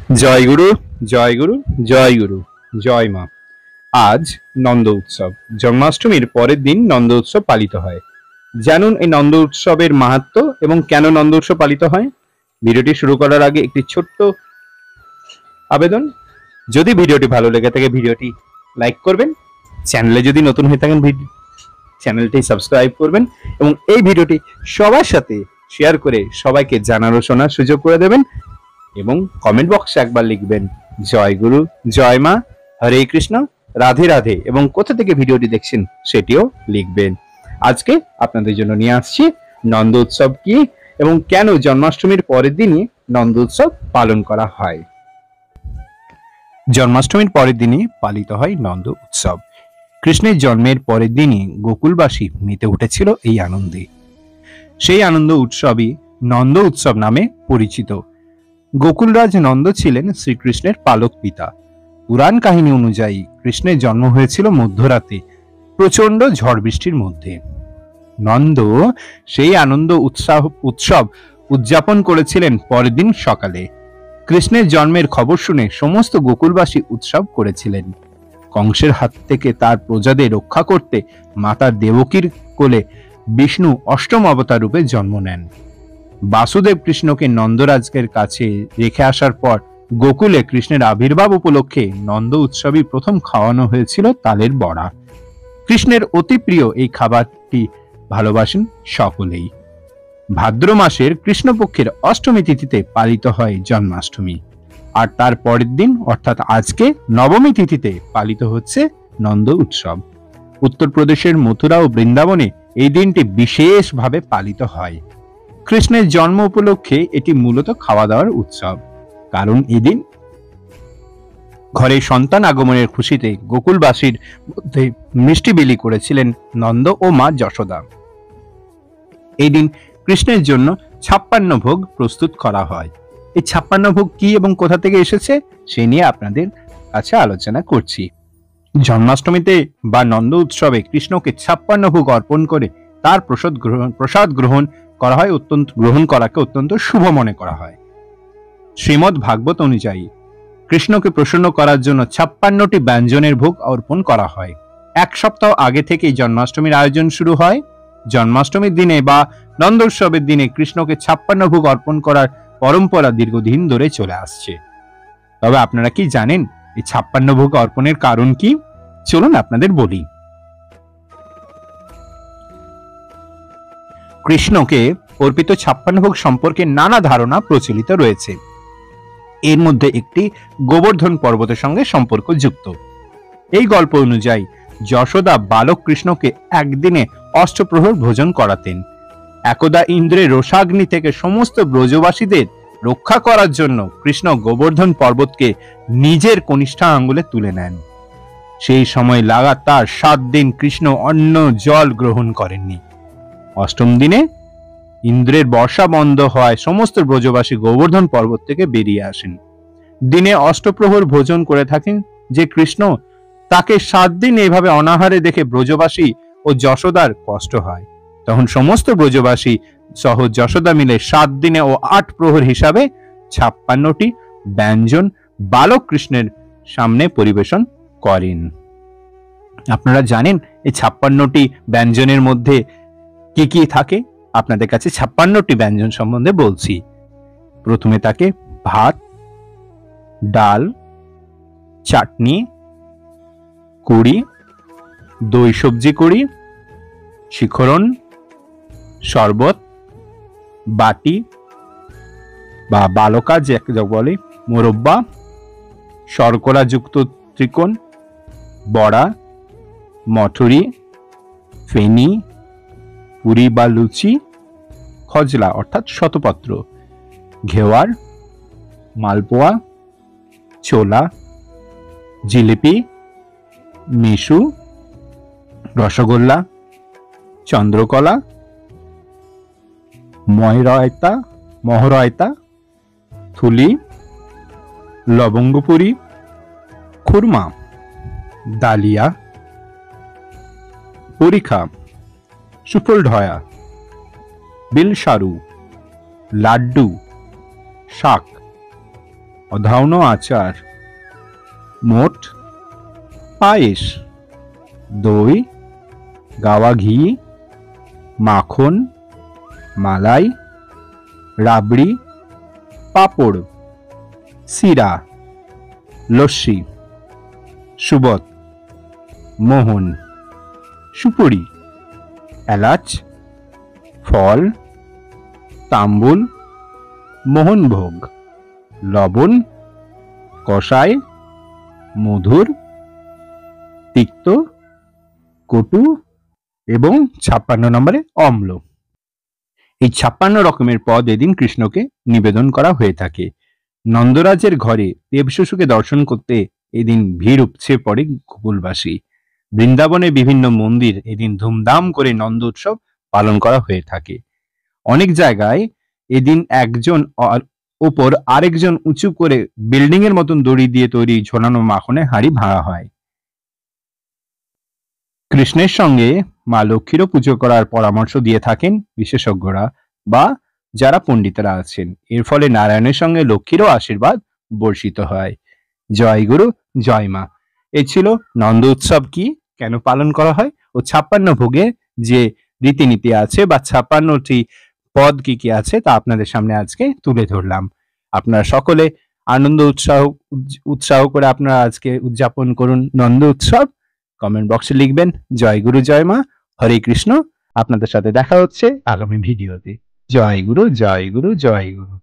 জয় গুরু, জয় গুরু, জয় গুরু, জয় মা। আজ নন্দ উৎসব। জন্মাষ্টমীর পরের দিন নন্দ উৎসব পালিত হয়। জানুন এই নন্দ উৎসবের মাহাত্ম্য এবং কেন নন্দ উৎসব পালিত হয়। ভিডিওটি শুরু করার আগে একটি ছোট্ট আবেদন, যদি ভিডিওটি ভালো লেগে থাকে ভিডিওটি লাইক করবেন, চ্যানেলে যদি নতুন হয়ে থাকেন চ্যানেলটি সাবস্ক্রাইব করবেন এবং এই ভিডিওটি সবার সাথে শেয়ার করে সবাইকে জানার ও শোনার সুযোগ করে দেবেন এবং কমেন্ট বক্সে একবার লিখবেন জয় গুরু, জয় মা, হরে কৃষ্ণ, রাধে রাধে এবং কোথা থেকে ভিডিওটি দেখছেন সেটিও লিখবেন। আজকে আপনাদের জন্য নিয়ে আসছি নন্দ উৎসব কি এবং কেন জন্মাষ্টমীর পরের দিনই নন্দ উৎসব পালন করা হয়। জন্মাষ্টমীর পরের দিনে পালিত হয় নন্দ উৎসব। কৃষ্ণের জন্মের পরের দিনই গোকুলবাসী মেতে উঠেছিল এই আনন্দে। সেই আনন্দ উৎসবই নন্দ উৎসব নামে পরিচিত। গোকুলরাজ নন্দ ছিলেন শ্রীকৃষ্ণের পালক পিতা। পুরাণ কাহিনী অনুযায়ী কৃষ্ণের জন্ম হয়েছিল মধ্যরাতে প্রচন্ড ঝড় বৃষ্টির মধ্যে। নন্দ সেই আনন্দ উৎসব উদযাপন করেছিলেন পরের দিন সকালে। কৃষ্ণের জন্মের খবর শুনে সমস্ত গোকুলবাসী উৎসব করেছিলেন। কংসের হাত থেকে তার প্রজাদের রক্ষা করতে মাতা দেবকীর কোলে বিষ্ণু অষ্টম অবতার রূপে জন্ম নেন। বাসুদেব কৃষ্ণকে নন্দরাজের কাছে রেখে আসার পর গোকুলে কৃষ্ণের আবির্ভাব উপলক্ষে নন্দ উৎসবই প্রথম খাওয়ানো হয়েছিল তালের বড়া। কৃষ্ণের অতি প্রিয় এই খাবারটি ভালোবাসেন সকলেই। ভাদ্র মাসের কৃষ্ণপক্ষের অষ্টমী তিথিতে পালিত হয় জন্মাষ্টমী, আর তার পরের দিন অর্থাৎ আজকে নবমী তিথিতে পালিত হচ্ছে নন্দ উৎসব। উত্তরপ্রদেশের মথুরা ও বৃন্দাবনে এই দিনটি বিশেষভাবে পালিত হয়। কৃষ্ণের জন্ম উপলক্ষে এটি মূলত খাওয়া দাওয়ার উৎসব, কারণ এদিন ঘরে সন্তান আগমনের খুশিতে গোকুলবাসীর মধ্যে মিষ্টি বিলি করেছিলেন নন্দ ও মা যশোদা। এই দিন কৃষ্ণের জন্য 56 ভোগ প্রস্তুত করা হয়। এই 56 ভোগ কি এবং কোথা থেকে এসেছে সে নিয়ে আপনাদের কাছে আলোচনা করছি। জন্মাষ্টমীতে বা নন্দ উৎসবে কৃষ্ণকে 56 ভোগ অর্পণ করে তার প্রসাদ গ্রহণ করা হয়, গ্রহণ করাকে অত্যন্ত শুভ মনে করা হয়। শ্রীমদ্ ভাগবত অনুযায়ী কৃষ্ণকে প্রসন্ন করার জন্য 56টি ব্যঞ্জনের ভোগ অর্পণ করা হয়। এক সপ্তাহ আগে থেকেই জন্মাষ্টমীর আয়োজন শুরু হয়। জন্মাষ্টমীর দিনে বা নন্দ উৎসবের দিনে কৃষ্ণকে 56 ভোগ অর্পণ করার পরম্পরা দীর্ঘদিন ধরে চলে আসছে। তবে আপনারা কি জানেন এই 56 ভোগ অর্পণের কারণ কি? চলুন আপনাদের বলি। কৃষ্ণকে অর্পিত 56 ভোগ সম্পর্কে নানা ধারণা প্রচলিত রয়েছে। এর মধ্যে একটি গোবর্ধন পর্বতের সঙ্গে সম্পর্কযুক্ত। এই গল্প অনুযায়ী যশোদা বালক কৃষ্ণকে একদিনে অষ্টপ্রহর ভোজন করাতেন। একদা ইন্দ্রের রোষাগ্নি থেকে সমস্ত ব্রজবাসীদের রক্ষা করার জন্য কৃষ্ণ গোবর্ধন পর্বতকে নিজের কনিষ্ঠ আঙ্গুলে তুলে নেন। সেই সময় লাগাতার 7 দিন কৃষ্ণ অন্ন জল গ্রহণ করেননি। অষ্টম দিনে ইন্দ্রের বর্ষা বন্ধ হওয়ায় সমস্ত ব্রজবাসী গোবর্ধন পর্বত থেকে বেরিয়ে আসেন। দিনে অষ্টপ্রহর ভোজন করে থাকেন যে কৃষ্ণ, তাকে 7 দিন এইভাবে অনাহারে দেখে ব্রজবাসী ও যশোদার কষ্ট হয়। তখন সমস্ত ব্রজবাসী সহ যশোদা মিলে 7 দিনে ও 8 প্রহর হিসাবে 56টি ব্যঞ্জন বালক কৃষ্ণের সামনে পরিবেশন করেন। আপনারা জানেন এই 56টি ব্যঞ্জনের মধ্যে কি কি থাকে? আপনাদের কাছে 56টি ব্যঞ্জন সম্বন্ধে বলছি। প্রথমে থাকে ভাত, ডাল, চাটনি, কুড়ি, দই সবজি কুড়ি, শিখরণ, শরবত, বাটি বা বালকা যাকে বলে, মোরব্বা, শর্করা যুক্ত ত্রিকোণ, বড়া, মঠুরি, ফেনি, পুরি বা লুচি, খজলা অর্থাৎ শতপত্র, ঘেওয়ার, মালপোয়া, ছোলা, জিলিপি, মিশু, রসগোল্লা, চন্দ্রকলা, মহরায়তা, থুলি, লবঙ্গপুরি, খুরমা, ডালিয়া, পরীক্ষা, সুফল ঢয়া, বিলসারু, লাড্ডু, শাক, অধাউন আচার, মোট, পায়েস, দই, গাওয়া ঘি, মাখন, মালাই, রাবড়ি, পাঁপড়, সিরা, লস্যি, সুবত, মোহন, সুপুরি, এলাচ, ফল, তাম্বুল, মোহনভোগ, লবণ, কষায়, মধুর, তিক্ত, কটু এবং 56 নম্বরে অম্ল। এই 56 রকমের পদ এদিন কৃষ্ণকে নিবেদন করা হয়ে থাকে। নন্দরাজের ঘরে দেবশিশুকে দর্শন করতে এদিন ভিড় উপচে পড়ে গোকুলবাসী। বৃন্দাবনে বিভিন্ন মন্দির এদিন ধুমধাম করে নন্দ উৎসব পালন করা হয়ে থাকে। অনেক জায়গায় এদিন একজন ওপর আরেকজন উঁচু করে বিল্ডিং এর মতন দড়ি দিয়ে তৈরি ঝোলানো মাখনের হাঁড়ি ভাঙা হয়। কৃষ্ণের সঙ্গে মা লক্ষ্মীরও পুজো করার পরামর্শ দিয়ে থাকেন বিশেষজ্ঞরা বা যারা পণ্ডিতরা আছেন। এর ফলে নারায়ণের সঙ্গে লক্ষ্মীরও আশীর্বাদ বর্ষিত হয়। জয় গুরু, জয় মা। এ ছিল নন্দ উৎসব কি, কেন পালন করা হয় ও 56 ভোগের যে রীতিনীতি আছে বা 56টি পদ কি কি আছে তা আপনাদের সামনে আজকে তুলে ধরলাম। আপনারা সকলে আনন্দ উৎসাহ করে আপনারা আজকে উদযাপন করুন নন্দ উৎসব। কমেন্ট বক্সে লিখবেন জয় গুরু, জয় মা, হরে কৃষ্ণ। আপনাদের সাথে দেখা হচ্ছে আগামী ভিডিওতে। জয় গুরু, জয় গুরু, জয় গুরু।